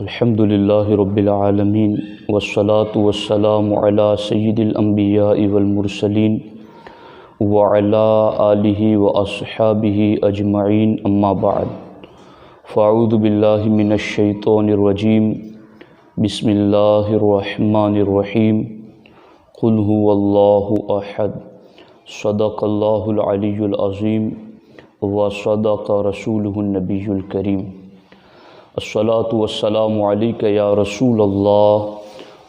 الحمد للہ رب العالمین والصلاة والسلام علی سید الانبیاء والمرسلین وعلی آلہ واصحابہ اجمعین اما بعد فاعوذ باللہ من الشیطان الرجیم بسم اللہ الرحمن الرحیم قل هو اللہ احد صدق اللہ العلی العظیم وصدق رسولہ النبی الکریم الصلاۃ والسلام علیک یا رسول اللہ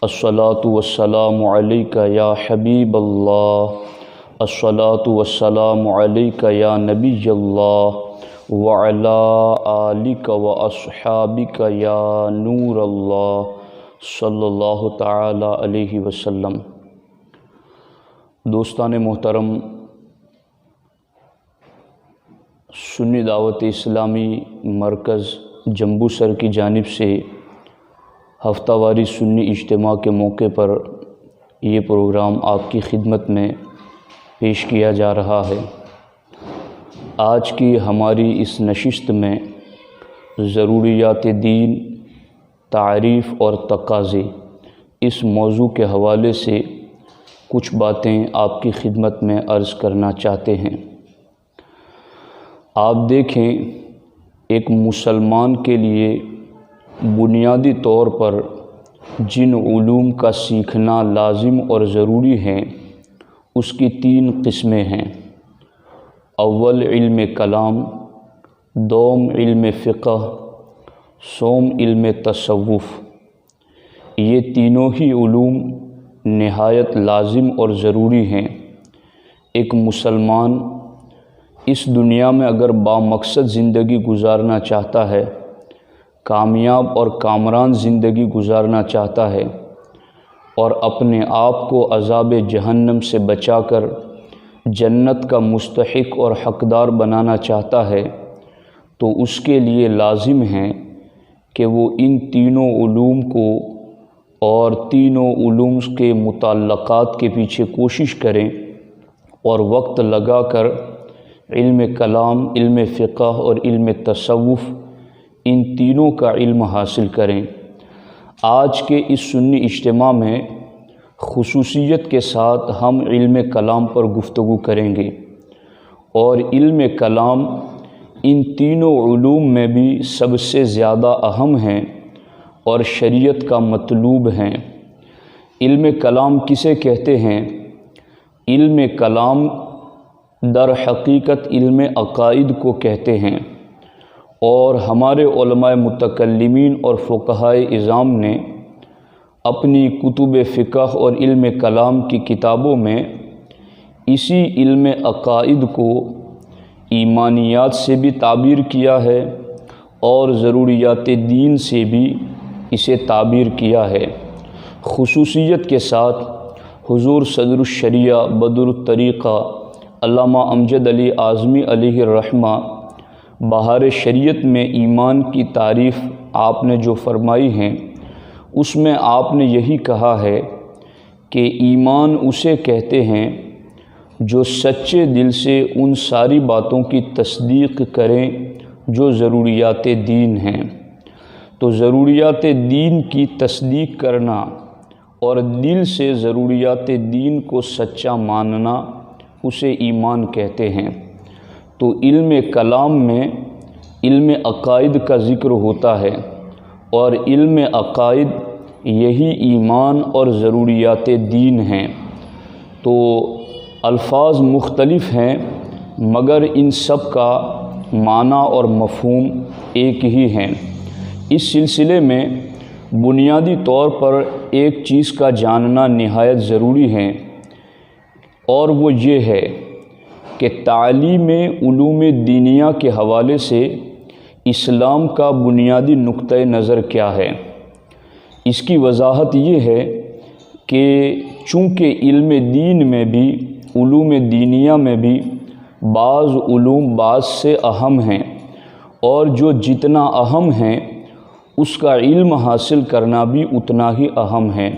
الصلاۃ والسلام علیک یا حبیب اللہ الصلاۃ والسلام علیک یا نبی اللہ وعلی آلک واصحابک یا نور اللہ صلی اللہ تعالی علیہ وسلم۔ دوستان محترم، سنی دعوت اسلامی مرکز جمبو سر کی جانب سے ہفتہ واری سنی اجتماع کے موقع پر یہ پروگرام آپ کی خدمت میں پیش کیا جا رہا ہے۔ آج کی ہماری اس نشست میں ضروریات دین، تعریف اور تقاضے اس موضوع کے حوالے سے کچھ باتیں آپ کی خدمت میں عرض کرنا چاہتے ہیں۔ آپ دیکھیں، ایک مسلمان کے لیے بنیادی طور پر جن علوم کا سیکھنا لازم اور ضروری ہے اس کی 3 قسمیں ہیں۔ اول علم کلام، دوم علم فقہ، سوم علم تصوف۔ یہ تینوں ہی علوم نہایت لازم اور ضروری ہیں۔ ایک مسلمان اس دنیا میں اگر بامقصد زندگی گزارنا چاہتا ہے، کامیاب اور کامران زندگی گزارنا چاہتا ہے اور اپنے آپ کو عذاب جہنم سے بچا کر جنت کا مستحق اور حقدار بنانا چاہتا ہے، تو اس کے لیے لازم ہے کہ وہ ان تینوں علوم کو اور تینوں علوم کے متعلقات کے پیچھے کوشش کریں اور وقت لگا کر علم کلام، علم فقہ اور علم تصوف ان تینوں کا علم حاصل کریں۔ آج کے اس سنی اجتماع میں خصوصیت کے ساتھ ہم علم کلام پر گفتگو کریں گے، اور علم کلام ان تینوں علوم میں بھی سب سے زیادہ اہم ہیں اور شریعت کا مطلوب ہیں۔ علم کلام کسے کہتے ہیں؟ علم کلام در حقیقت علم عقائد کو کہتے ہیں، اور ہمارے علماء متکلمین اور فقہائے اعظام نے اپنی کتب فقہ اور علم کلام کی کتابوں میں اسی علم عقائد کو ایمانیات سے بھی تعبیر کیا ہے اور ضروریات دین سے بھی اسے تعبیر کیا ہے۔ خصوصیت کے ساتھ حضور صدر الشریعہ بدر الطریقہ علامہ امجد علی اعظمی علیہ الرحمہ بہار شریعت میں ایمان کی تعریف آپ نے جو فرمائی ہیں، اس میں آپ نے یہی کہا ہے کہ ایمان اسے کہتے ہیں جو سچے دل سے ان ساری باتوں کی تصدیق کریں جو ضروریات دین ہیں۔ تو ضروریات دین کی تصدیق کرنا اور دل سے ضروریات دین کو سچا ماننا اسے ایمان کہتے ہیں۔ تو علم کلام میں علم عقائد کا ذکر ہوتا ہے، اور علم عقائد یہی ایمان اور ضروریات دین ہیں۔ تو الفاظ مختلف ہیں مگر ان سب کا معنی اور مفہوم ایک ہی ہیں۔ اس سلسلے میں بنیادی طور پر ایک چیز کا جاننا نہایت ضروری ہے، اور وہ یہ ہے کہ تعلیم علوم دینیہ کے حوالے سے اسلام کا بنیادی نقطۂ نظر کیا ہے۔ اس کی وضاحت یہ ہے کہ چونکہ علم دین میں بھی، علوم دینیہ میں بھی بعض علوم بعض سے اہم ہیں، اور جو جتنا اہم ہیں اس کا علم حاصل کرنا بھی اتنا ہی اہم ہے۔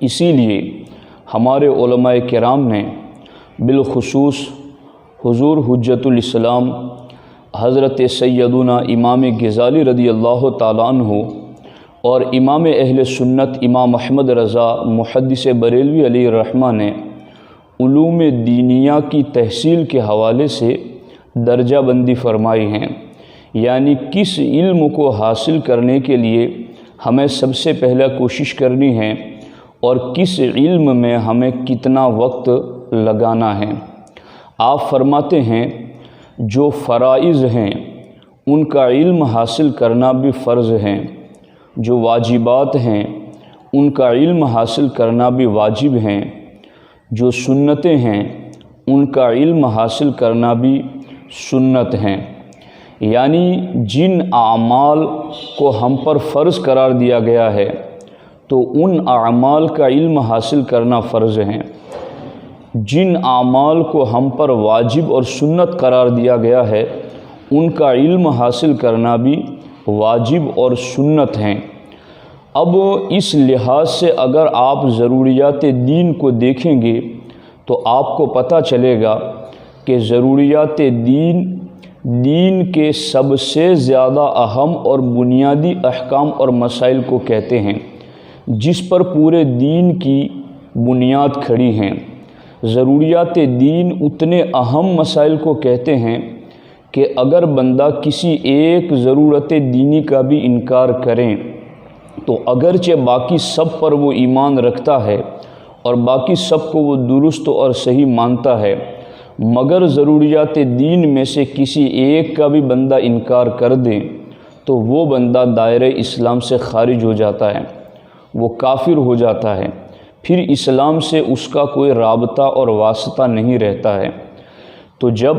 اسی لیے ہمارے علماء کرام نے بالخصوص حضور حجت الاسلام حضرت سیدنا امام غزالی رضی اللہ تعالیٰ عنہ اور امام اہل سنت امام احمد رضا محدث بریلوی علیہ الرحمہ نے علوم دینیہ کی تحصیل کے حوالے سے درجہ بندی فرمائی ہیں، یعنی کس علم کو حاصل کرنے کے لیے ہمیں سب سے پہلے کوشش کرنی ہے اور کس علم میں ہمیں کتنا وقت لگانا ہے۔ آپ فرماتے ہیں جو فرائض ہیں ان کا علم حاصل کرنا بھی فرض ہے، جو واجبات ہیں ان کا علم حاصل کرنا بھی واجب ہیں، جو سنتیں ہیں ان کا علم حاصل کرنا بھی سنت ہیں۔ یعنی جن اعمال کو ہم پر فرض قرار دیا گیا ہے تو ان اعمال کا علم حاصل کرنا فرض ہے، جن اعمال کو ہم پر واجب اور سنت قرار دیا گیا ہے ان کا علم حاصل کرنا بھی واجب اور سنت ہیں۔ اب اس لحاظ سے اگر آپ ضروریات دین کو دیکھیں گے تو آپ کو پتہ چلے گا کہ ضروریات دین کے سب سے زیادہ اہم اور بنیادی احکام اور مسائل کو کہتے ہیں، جس پر پورے دین کی بنیاد کھڑی ہیں۔ ضروریات دین اتنے اہم مسائل کو کہتے ہیں کہ اگر بندہ کسی ایک ضرورت دینی کا بھی انکار کریں تو اگرچہ باقی سب پر وہ ایمان رکھتا ہے اور باقی سب کو وہ درست اور صحیح مانتا ہے، مگر ضروریات دین میں سے کسی ایک کا بھی بندہ انکار کر دے تو وہ بندہ دائرہ اسلام سے خارج ہو جاتا ہے، وہ کافر ہو جاتا ہے، پھر اسلام سے اس کا کوئی رابطہ اور واسطہ نہیں رہتا ہے۔ تو جب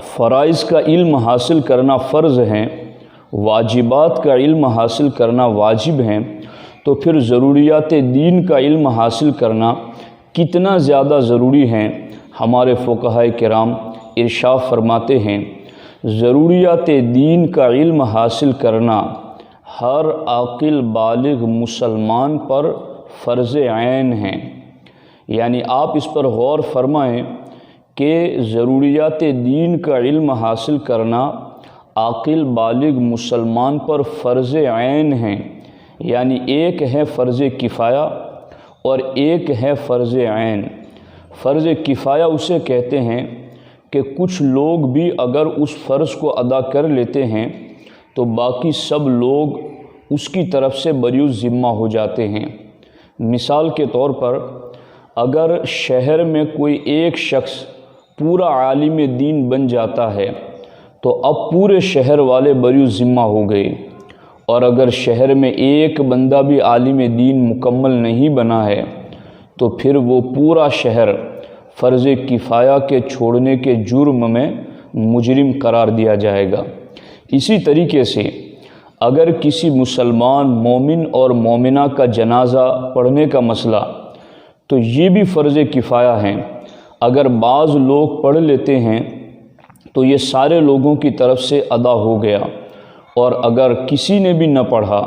فرائض کا علم حاصل کرنا فرض ہے، واجبات کا علم حاصل کرنا واجب ہے، تو پھر ضروریات دین کا علم حاصل کرنا کتنا زیادہ ضروری ہے۔ ہمارے فقہائے کرام ارشاد فرماتے ہیں ضروریات دین کا علم حاصل کرنا ہر عاقل بالغ مسلمان پر فرض عین ہے۔ یعنی آپ اس پر غور فرمائیں کہ ضروریات دین کا علم حاصل کرنا عاقل بالغ مسلمان پر فرض عین ہے، یعنی ایک ہے فرض کفایہ اور ایک ہے فرض عین۔ فرض کفایہ اسے کہتے ہیں کہ کچھ لوگ بھی اگر اس فرض کو ادا کر لیتے ہیں تو باقی سب لوگ اس کی طرف سے بری الذمہ ہو جاتے ہیں۔ مثال کے طور پر اگر شہر میں کوئی ایک شخص پورا عالم دین بن جاتا ہے تو اب پورے شہر والے بری الذمہ ہو گئے، اور اگر شہر میں ایک بندہ بھی عالم دین مکمل نہیں بنا ہے تو پھر وہ پورا شہر فرض کفایہ کے چھوڑنے کے جرم میں مجرم قرار دیا جائے گا۔ اسی طریقے سے اگر کسی مسلمان مومن اور مومنہ کا جنازہ پڑھنے کا مسئلہ، تو یہ بھی فرض کفایہ ہیں۔ اگر بعض لوگ پڑھ لیتے ہیں تو یہ سارے لوگوں کی طرف سے ادا ہو گیا، اور اگر کسی نے بھی نہ پڑھا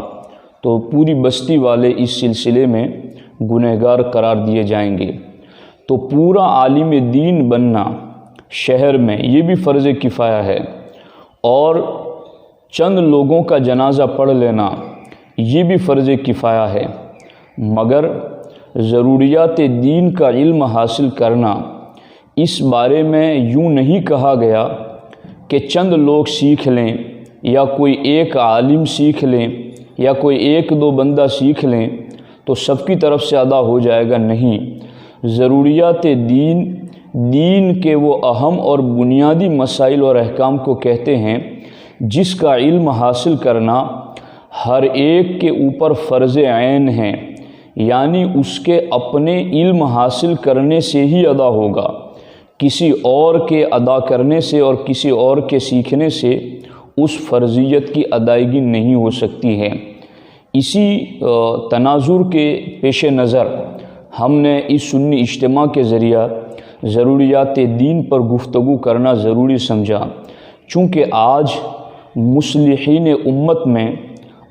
تو پوری بستی والے اس سلسلے میں گنہگار قرار دیے جائیں گے۔ تو پورا عالم دین بننا شہر میں یہ بھی فرض کفایہ ہے، اور چند لوگوں کا جنازہ پڑھ لینا یہ بھی فرض کفایہ ہے، مگر ضروریات دین کا علم حاصل کرنا اس بارے میں یوں نہیں کہا گیا کہ چند لوگ سیکھ لیں یا کوئی ایک عالم سیکھ لیں یا کوئی ایک دو بندہ سیکھ لیں تو سب کی طرف سے ادا ہو جائے گا، نہیں۔ ضروریات دین کے وہ اہم اور بنیادی مسائل اور احکام کو کہتے ہیں جس کا علم حاصل کرنا ہر ایک کے اوپر فرض عین ہے، یعنی اس کے اپنے علم حاصل کرنے سے ہی ادا ہوگا، کسی اور کے ادا کرنے سے اور کسی اور کے سیکھنے سے اس فرضیت کی ادائیگی نہیں ہو سکتی ہے۔ اسی تناظر کے پیش نظر ہم نے اس سنی اجتماع کے ذریعہ ضروریات دین پر گفتگو کرنا ضروری سمجھا، چونکہ آج مصلحین امت میں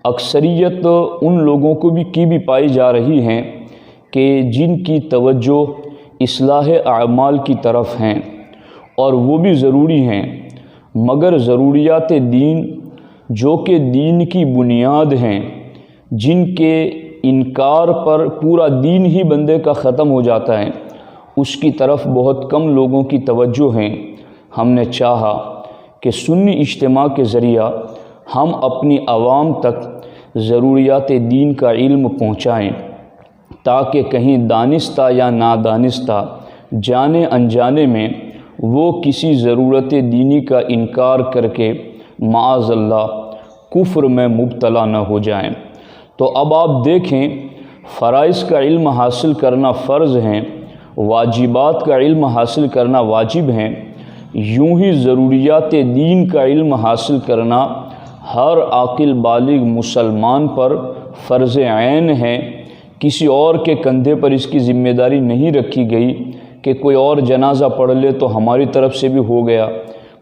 اکثریت ان لوگوں کو بھی پائی جا رہی ہیں کہ جن کی توجہ اصلاح اعمال کی طرف ہیں، اور وہ بھی ضروری ہیں، مگر ضروریات دین جو کہ دین کی بنیاد ہیں، جن کے انکار پر پورا دین ہی بندے کا ختم ہو جاتا ہے، اس کی طرف بہت کم لوگوں کی توجہ ہیں۔ ہم نے چاہا کہ سنی اجتماع کے ذریعہ ہم اپنی عوام تک ضروریات دین کا علم پہنچائیں، تاکہ کہیں دانستہ یا نادانستہ، جانے انجانے میں وہ کسی ضرورت دینی کا انکار کر کے معاذ اللہ کفر میں مبتلا نہ ہو جائیں۔ تو اب آپ دیکھیں، فرائض کا علم حاصل کرنا فرض ہیں، واجبات کا علم حاصل کرنا واجب ہیں، یوں ہی ضروریات دین کا علم حاصل کرنا ہر عاقل بالغ مسلمان پر فرض عین ہے۔ کسی اور کے کندھے پر اس کی ذمہ داری نہیں رکھی گئی کہ کوئی اور جنازہ پڑھ لے تو ہماری طرف سے بھی ہو گیا،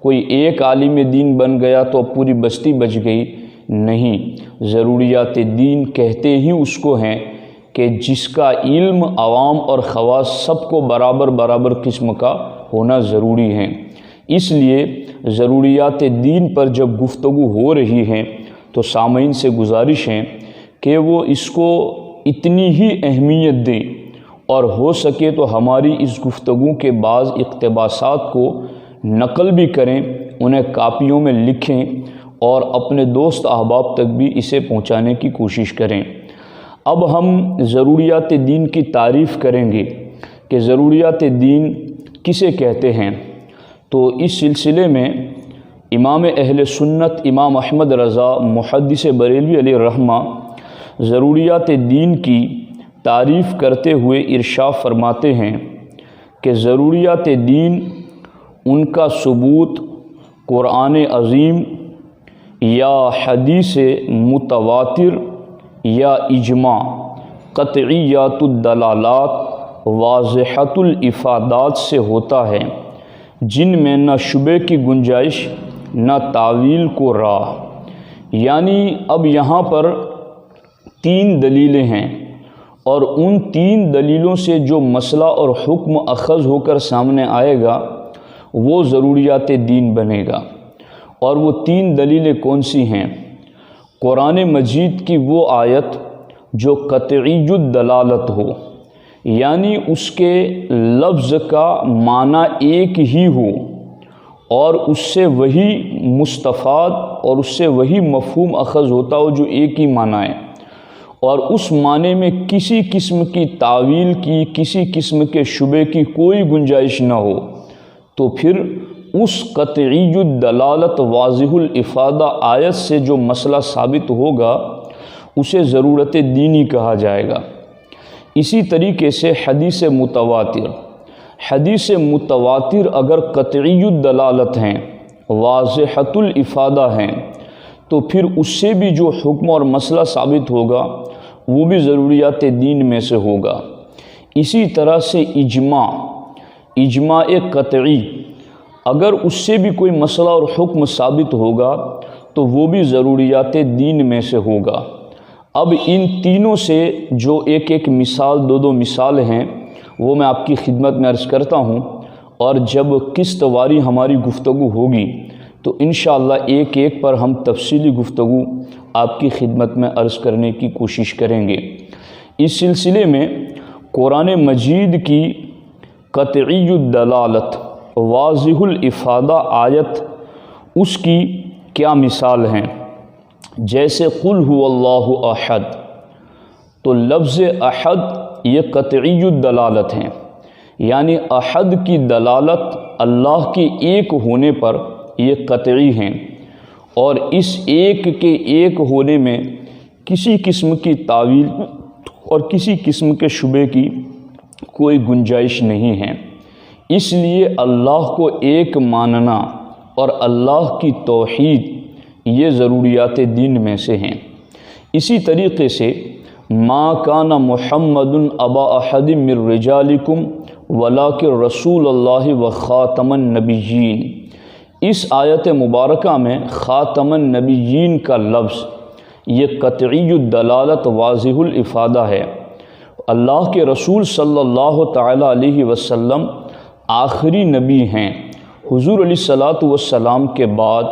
کوئی ایک عالم دین بن گیا تو اب پوری بستی بچ گئی۔ نہیں، ضروریات دین کہتے ہی اس کو ہیں کہ جس کا علم عوام اور خواص سب کو برابر برابر قسم کا ہونا ضروری ہے۔ اس لیے ضروریات دین پر جب گفتگو ہو رہی ہے تو سامعین سے گزارش ہے کہ وہ اس کو اتنی ہی اہمیت دیں، اور ہو سکے تو ہماری اس گفتگو کے بعض اقتباسات کو نقل بھی کریں، انہیں کاپیوں میں لکھیں اور اپنے دوست احباب تک بھی اسے پہنچانے کی کوشش کریں۔ اب ہم ضروریات دین کی تعریف کریں گے کہ ضروریات دین کسے کہتے ہیں۔ تو اس سلسلے میں امام اہل سنت امام احمد رضا محدث بریلوی علیہ الرحمہ ضروریات دین کی تعریف کرتے ہوئے ارشاد فرماتے ہیں کہ ضروریات دین ان کا ثبوت قرآن عظیم یا حدیث متواتر یا اجماع، قطعیات الدلالات، واضحۃ الافادات سے ہوتا ہے، جن میں نہ شبے کی گنجائش نہ تعویل کو راہ۔ یعنی اب یہاں پر 3 دلیلیں ہیں، اور ان 3 دلیلوں سے جو مسئلہ اور حکم اخذ ہو کر سامنے آئے گا وہ ضروریات دین بنے گا۔ اور وہ 3 دلیلیں کون سی ہیں؟ قرآن مجید کی وہ آیت جو قطعی الدلالت ہو، یعنی اس کے لفظ کا معنی ایک ہی ہو اور اس سے وہی مستفاد اور اس سے وہی مفہوم اخذ ہوتا ہو جو ایک ہی معنی ہے، اور اس معنی میں کسی قسم کی تعویل کی، کسی قسم کے شبے کی کوئی گنجائش نہ ہو، تو پھر اس قطعی الدلالت واضح الافادہ آیت سے جو مسئلہ ثابت ہوگا اسے ضرورت دینی کہا جائے گا۔ اسی طریقے سے حدیث متواتر اگر قطعی الدلالت ہیں، واضحۃ الافادہ ہیں، تو پھر اس سے بھی جو حکم اور مسئلہ ثابت ہوگا وہ بھی ضروریات دین میں سے ہوگا۔ اسی طرح سے اجماع قطعی اگر اس سے بھی کوئی مسئلہ اور حکم ثابت ہوگا تو وہ بھی ضروریات دین میں سے ہوگا۔ اب ان تینوں سے جو ایک مثال 2 مثال ہیں وہ میں آپ کی خدمت میں عرض کرتا ہوں، اور جب قسط واری ہماری گفتگو ہوگی تو انشاءاللہ ایک پر ہم تفصیلی گفتگو آپ کی خدمت میں عرض کرنے کی کوشش کریں گے۔ اس سلسلے میں قرآن مجید کی قطعی الدلالت واضح الافادہ آیت، اس کی کیا مثال ہیں؟ جیسے قل هو اللہ احد، تو لفظ احد یہ قطعی الدلالت ہیں، یعنی احد کی دلالت اللہ کے ایک ہونے پر یہ قطعی ہیں، اور اس ایک کے ایک ہونے میں کسی قسم کی تعویل اور کسی قسم کے شبے کی کوئی گنجائش نہیں ہے۔ اس لیے اللہ کو ایک ماننا اور اللہ کی توحید یہ ضروریات دین میں سے ہیں۔ اسی طریقے سے ما کان محمد ابا احد من رجالکم ولکن رسول اللہ و خاتم النبیین، اس آیت مبارکہ میں خاتم النبیین کا لفظ یہ قطعی الدلالت واضح الافادہ ہے۔ اللہ کے رسول صلی اللہ تعالی علیہ وسلم آخری نبی ہیں۔ حضور علیہ الصلاۃ والسلام کے بعد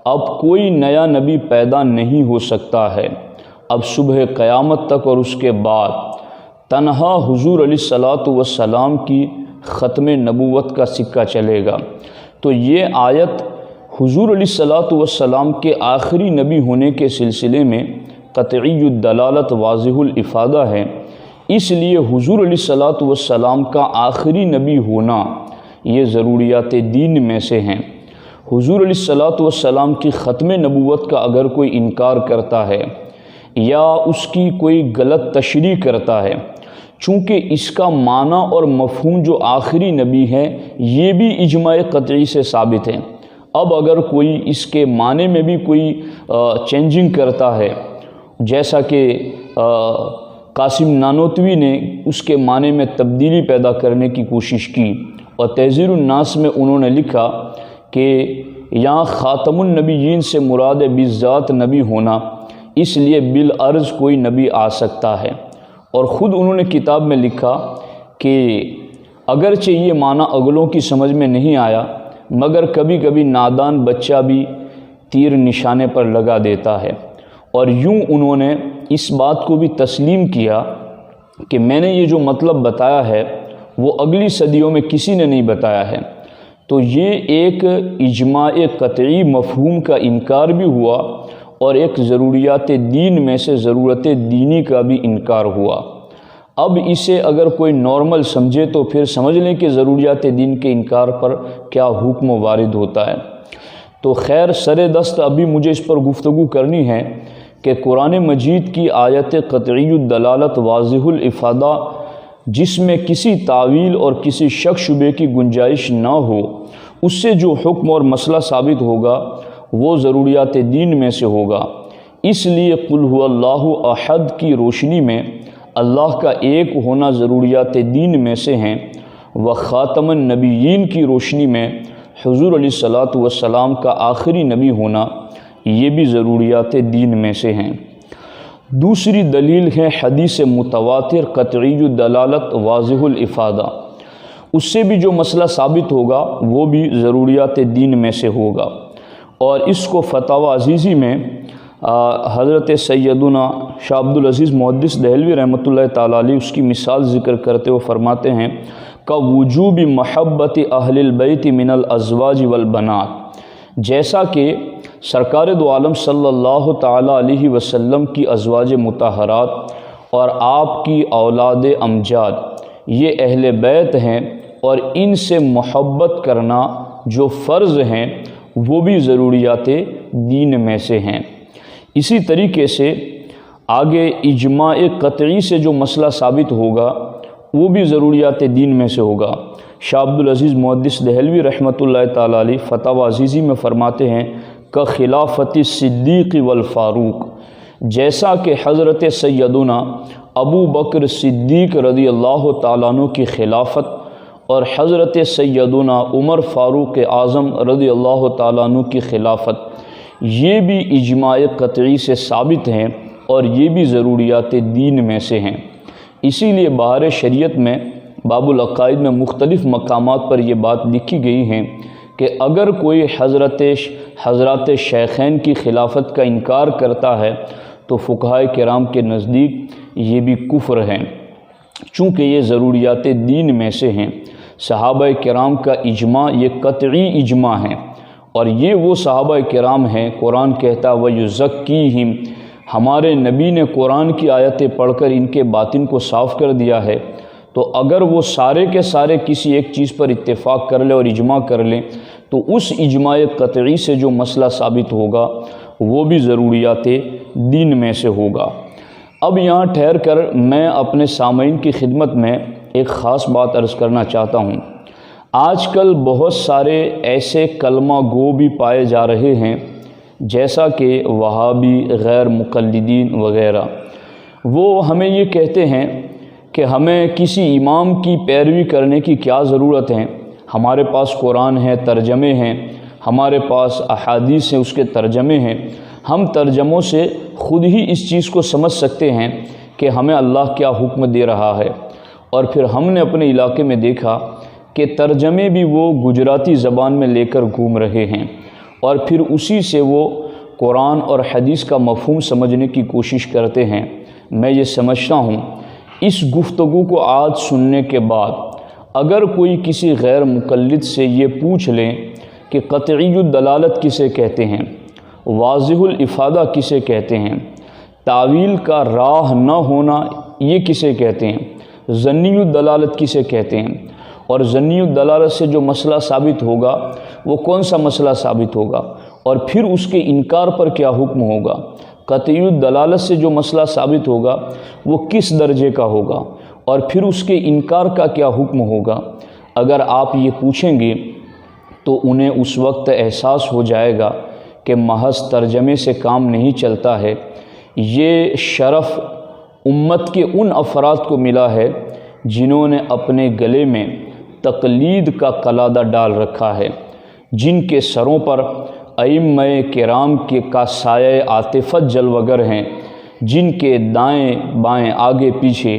اب کوئی نیا نبی پیدا نہیں ہو سکتا ہے، اب صبح قیامت تک اور اس کے بعد تنہا حضور علیہ الصلوۃ والسلام کی ختم نبوت کا سکہ چلے گا۔ تو یہ آیت حضور علیہ الصلوۃ والسلام کے آخری نبی ہونے کے سلسلے میں قطعی الدلالت واضح الافادہ ہے۔ اس لیے حضور علیہ الصلوۃ والسلام کا آخری نبی ہونا یہ ضروریات دین میں سے ہیں۔ حضور علیہ الصلوۃ والسلام کی ختم نبوت کا اگر کوئی انکار کرتا ہے یا اس کی کوئی غلط تشریح کرتا ہے، چونکہ اس کا معنی اور مفہوم جو آخری نبی ہے یہ بھی اجماع قطعی سے ثابت ہے۔ اب اگر کوئی اس کے معنی میں بھی کوئی چینجنگ کرتا ہے، جیسا کہ قاسم نانوتوی نے اس کے معنی میں تبدیلی پیدا کرنے کی کوشش کی، اور تحذیر الناس میں انہوں نے لکھا کہ یہاں خاتم النبیین سے مراد بالذات نبی ہونا، اس لیے بالعرض کوئی نبی آ سکتا ہے۔ اور خود انہوں نے کتاب میں لکھا کہ اگرچہ یہ معنی اگلوں کی سمجھ میں نہیں آیا، مگر کبھی کبھی نادان بچہ بھی تیر نشانے پر لگا دیتا ہے۔ اور یوں انہوں نے اس بات کو بھی تسلیم کیا کہ میں نے یہ جو مطلب بتایا ہے وہ اگلی صدیوں میں کسی نے نہیں بتایا ہے۔ تو یہ ایک اجماع قطعی مفہوم کا انکار بھی ہوا، اور ایک ضروریات دین میں سے ضرورت دینی کا بھی انکار ہوا۔ اب اسے اگر کوئی نارمل سمجھے تو پھر سمجھ لیں کہ ضروریات دین کے انکار پر کیا حکم وارد ہوتا ہے۔ تو خیر، سر دست ابھی مجھے اس پر گفتگو کرنی ہے کہ قرآن مجید کی آیت قطعی الدلالت واضح الافادہ جس میں کسی تعویل اور کسی شک شبے کی گنجائش نہ ہو، اس سے جو حکم اور مسئلہ ثابت ہوگا وہ ضروریات دین میں سے ہوگا۔ اس لیے قل هو اللہ احد کی روشنی میں اللہ کا ایک ہونا ضروریات دین میں سے ہیں، و خاتم النبیین کی روشنی میں حضور علیہ الصلوۃ والسلام کا آخری نبی ہونا یہ بھی ضروریات دین میں سے ہیں۔ دوسری دلیل ہے حدیث متواتر قطعی الدلالت واضح الافادہ، اس سے بھی جو مسئلہ ثابت ہوگا وہ بھی ضروریات دین میں سے ہوگا۔ اور اس کو فتاوی عزیزی میں حضرت سیدنا شاہ عبدالعزیز محدث دہلوی رحمۃ اللہ تعالیٰ علیہ اس کی مثال ذکر کرتے ہوئے فرماتے ہیں کہ وجوب محبت اہل البیت من الازواج والبنات، جیسا کہ سرکار دو عالم صلی اللہ تعالیٰ علیہ وسلم کی ازواج مطہرات اور آپ کی اولاد امجاد یہ اہل بیت ہیں، اور ان سے محبت کرنا جو فرض ہیں وہ بھی ضروریات دین میں سے ہیں۔ اسی طریقے سے آگے اجماع قطعی سے جو مسئلہ ثابت ہوگا وہ بھی ضروریات دین میں سے ہوگا۔ شاہ عبدالعزیز محدث دہلوی رحمۃ اللہ تعالیٰ علیہ فتاوی عزیزی میں فرماتے ہیں کہ خلافت صدیق والفاروق، جیسا کہ حضرت سیدنا ابو بکر صدیق رضی اللہ تعالیٰ عنہ کی خلافت اور حضرت سیدنا عمر فاروق اعظم رضی اللہ تعالیٰ عنہ کی خلافت یہ بھی اجماع قطعی سے ثابت ہیں، اور یہ بھی ضروریات دین میں سے ہیں۔ اسی لیے بہار شریعت میں باب العقائد میں مختلف مقامات پر یہ بات لکھی گئی ہیں کہ اگر کوئی حضرات شیخین کی خلافت کا انکار کرتا ہے تو فقہائے کرام کے نزدیک یہ بھی کفر ہے، چونکہ یہ ضروریات دین میں سے ہیں۔ صحابہ کرام کا اجماع یہ قطعی اجماع ہے، اور یہ وہ صحابہ کرام ہیں، قرآن کہتا وَيُزَكِّيهِمْ، ہمارے نبی نے قرآن کی آیتیں پڑھ کر ان کے باطن کو صاف کر دیا ہے۔ تو اگر وہ سارے کے سارے کسی ایک چیز پر اتفاق کر لیں اور اجماع کر لیں تو اس اجماع قطعی سے جو مسئلہ ثابت ہوگا وہ بھی ضروریات دین میں سے ہوگا۔ اب یہاں ٹھہر کر میں اپنے سامعین کی خدمت میں ایک خاص بات عرض کرنا چاہتا ہوں۔ آج کل بہت سارے ایسے کلمہ گو بھی پائے جا رہے ہیں جیسا کہ وہابی، غیر مقلدین وغیرہ، وہ ہمیں یہ کہتے ہیں کہ ہمیں کسی امام کی پیروی کرنے کی کیا ضرورت ہے، ہمارے پاس قرآن ہے، ترجمے ہیں، ہمارے پاس احادیث ہیں، اس کے ترجمے ہیں، ہم ترجموں سے خود ہی اس چیز کو سمجھ سکتے ہیں کہ ہمیں اللہ کیا حکم دے رہا ہے۔ اور پھر ہم نے اپنے علاقے میں دیکھا کہ ترجمے بھی وہ گجراتی زبان میں لے کر گھوم رہے ہیں، اور پھر اسی سے وہ قرآن اور حدیث کا مفہوم سمجھنے کی کوشش کرتے ہیں۔ میں یہ سمجھتا ہوں اس گفتگو کو آج سننے کے بعد اگر کوئی کسی غیر مقلد سے یہ پوچھ لیں کہ قطعی الدلالت کسے کہتے ہیں، واضح الافادہ کسے کہتے ہیں، تعویل کا راہ نہ ہونا یہ کسے کہتے ہیں، ظنی الدلالت کسے کہتے ہیں، اور ظنی الدلالت سے جو مسئلہ ثابت ہوگا وہ کون سا مسئلہ ثابت ہوگا، اور پھر اس کے انکار پر کیا حکم ہوگا، قطعی الدلالت سے جو مسئلہ ثابت ہوگا وہ کس درجے کا ہوگا، اور پھر اس کے انکار کا کیا حکم ہوگا، اگر آپ یہ پوچھیں گے تو انہیں اس وقت احساس ہو جائے گا کہ محض ترجمے سے کام نہیں چلتا ہے۔ یہ شرف امت کے ان افراد کو ملا ہے جنہوں نے اپنے گلے میں تقلید کا قلادہ ڈال رکھا ہے، جن کے سروں پر ائمہ کرام کا سایہ عاطفت جلوگر ہیں، جن کے دائیں بائیں آگے پیچھے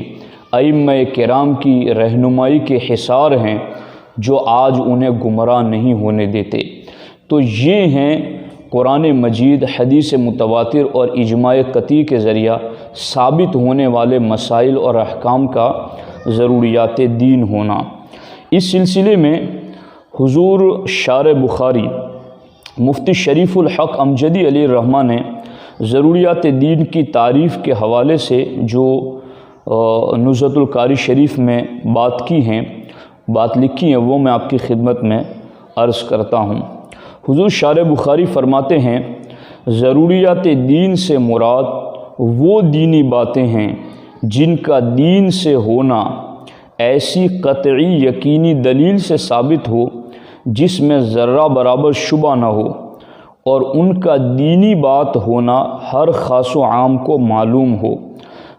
ائمہ کرام کی رہنمائی کے حصار ہیں جو آج انہیں گمراہ نہیں ہونے دیتے۔ تو یہ ہیں قرآن مجید، حدیث متواتر اور اجماع قطعی کے ذریعہ ثابت ہونے والے مسائل اور احکام کا ضروریات دین ہونا۔ اس سلسلے میں حضور شارح بخاری مفتی شریف الحق امجدی علیہ الرحمہ نے ضروریات دین کی تعریف کے حوالے سے جو نزہۃ القاری شریف میں بات لکھی ہیں وہ میں آپ کی خدمت میں عرض کرتا ہوں۔ حضور شارح بخاری فرماتے ہیں ضروریات دین سے مراد وہ دینی باتیں ہیں جن کا دین سے ہونا ایسی قطعی یقینی دلیل سے ثابت ہو جس میں ذرہ برابر شبہ نہ ہو، اور ان کا دینی بات ہونا ہر خاص و عام کو معلوم ہو۔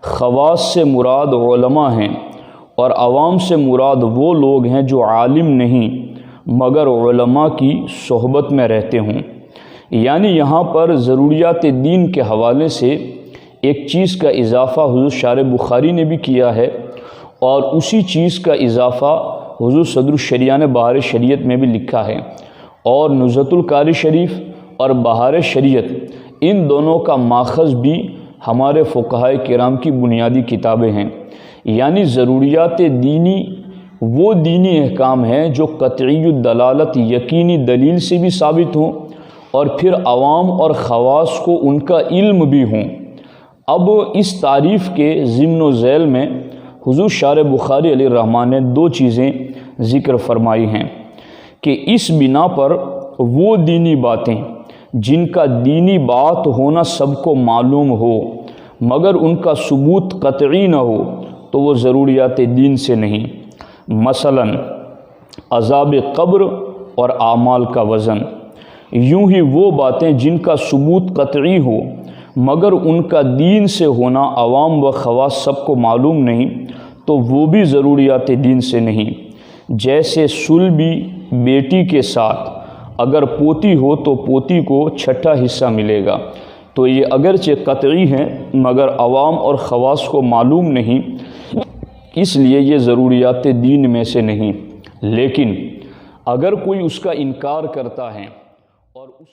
خواص سے مراد علماء ہیں اور عوام سے مراد وہ لوگ ہیں جو عالم نہیں مگر علماء کی صحبت میں رہتے ہوں۔ یعنی یہاں پر ضروریات دین کے حوالے سے ایک چیز کا اضافہ حضور شارح بخاری نے بھی کیا ہے، اور اسی چیز کا اضافہ حضور صدر الشریعہ نے بہار شریعت میں بھی لکھا ہے، اور نزہۃ القاری شریف اور بہار شریعت ان دونوں کا ماخذ بھی ہمارے فقہائے کرام کی بنیادی کتابیں ہیں۔ یعنی ضروریات دینی وہ دینی احکام ہیں جو قطعی الدلالت یقینی دلیل سے بھی ثابت ہوں، اور پھر عوام اور خواص کو ان کا علم بھی ہوں۔ اب اس تعریف کے ضمن و ذیل میں حضور شارح بخاری علیہ الرحمہ نے دو چیزیں ذکر فرمائی ہیں کہ اس بنا پر وہ دینی باتیں جن کا دینی بات ہونا سب کو معلوم ہو مگر ان کا ثبوت قطعی نہ ہو تو وہ ضروریات دین سے نہیں۔ مثلا عذاب قبر اور اعمال کا وزن، یوں ہی وہ باتیں جن کا ثبوت قطعی ہو مگر ان کا دین سے ہونا عوام و خواص سب کو معلوم نہیں تو وہ بھی ضروریات دین سے نہیں۔ جیسے صلبی بیٹی کے ساتھ اگر پوتی ہو تو پوتی کو چھٹا حصہ ملے گا، تو یہ اگرچہ قطعی ہیں مگر عوام اور خواص کو معلوم نہیں، اس لیے یہ ضروریات دین میں سے نہیں۔ لیکن اگر کوئی اس کا انکار کرتا ہے اور اس